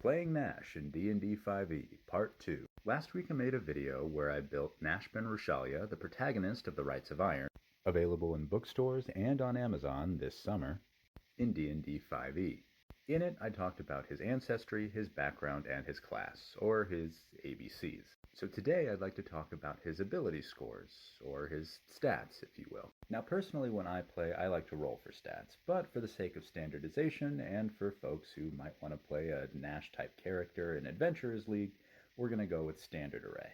Playing Gnash in D&D 5e, Part 2. Last week I made a video where I built Gnash ben Rushalia, the protagonist of the Rites of Iron, available in bookstores and on Amazon this summer, in D&D 5e. In it, I talked about his ancestry, his background, and his class, or his ABCs. So today I'd like to talk about his ability scores, or his stats, if you will. Now personally when I play, I like to roll for stats, but for the sake of standardization, and for folks who might want to play a Gnash-type character in Adventurers League, we're going to go with Standard Array.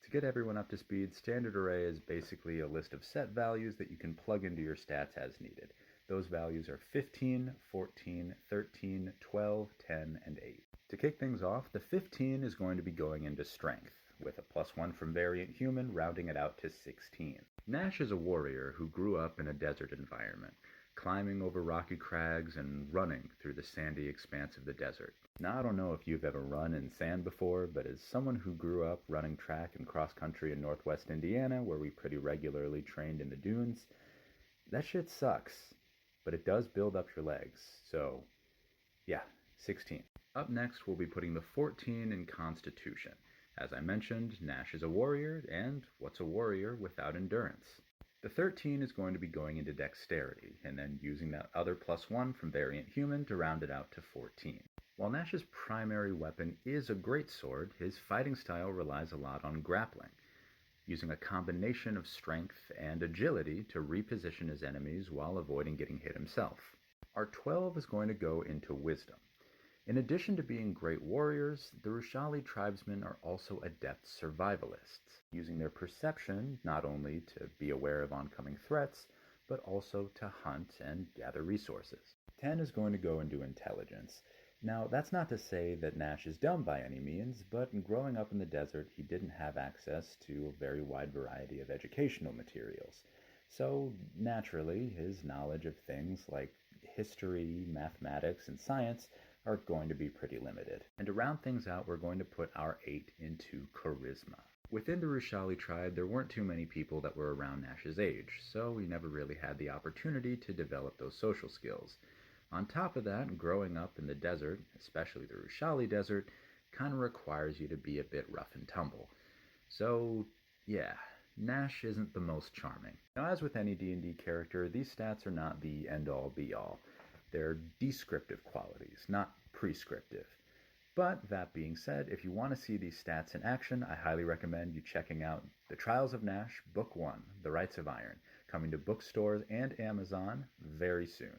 To get everyone up to speed, Standard Array is basically a list of set values that you can plug into your stats as needed. Those values are 15, 14, 13, 12, 10, and 8. To kick things off, the 15 is going to be going into Strength, with a +1 from Variant Human, rounding it out to 16. Gnash is a warrior who grew up in a desert environment, climbing over rocky crags and running through the sandy expanse of the desert. Now, I don't know if you've ever run in sand before, but as someone who grew up running track and cross-country in northwest Indiana, where we pretty regularly trained in the dunes, that shit sucks. But it does build up your legs, so yeah, 16. Up next, we'll be putting the 14 in Constitution. As I mentioned, Gnash is a warrior, and what's a warrior without endurance? The 13 is going to be going into Dexterity, and then using that other +1 from Variant Human to round it out to 14. While Gnash's primary weapon is a greatsword, his fighting style relies a lot on grappling, using a combination of strength and agility to reposition his enemies while avoiding getting hit himself. Our 12 is going to go into Wisdom. In addition to being great warriors, the Rushali tribesmen are also adept survivalists, using their perception not only to be aware of oncoming threats, but also to hunt and gather resources. 10 is going to go into Intelligence. Now, that's not to say that Gnash is dumb by any means, but growing up in the desert, he didn't have access to a very wide variety of educational materials. So, naturally, his knowledge of things like history, mathematics, and science are going to be pretty limited. And to round things out, we're going to put our 8 into Charisma. Within the Rushali tribe, there weren't too many people that were around Gnash's age, so he never really had the opportunity to develop those social skills. On top of that, growing up in the desert, especially the Rushali desert, kind of requires you to be a bit rough and tumble. So, yeah, Gnash isn't the most charming. Now, as with any D&D character, these stats are not the end-all be-all. They're descriptive qualities, not prescriptive. But that being said, if you want to see these stats in action, I highly recommend you checking out The Trials of Gnash, Book 1, The Rites of Iron, coming to bookstores and Amazon very soon.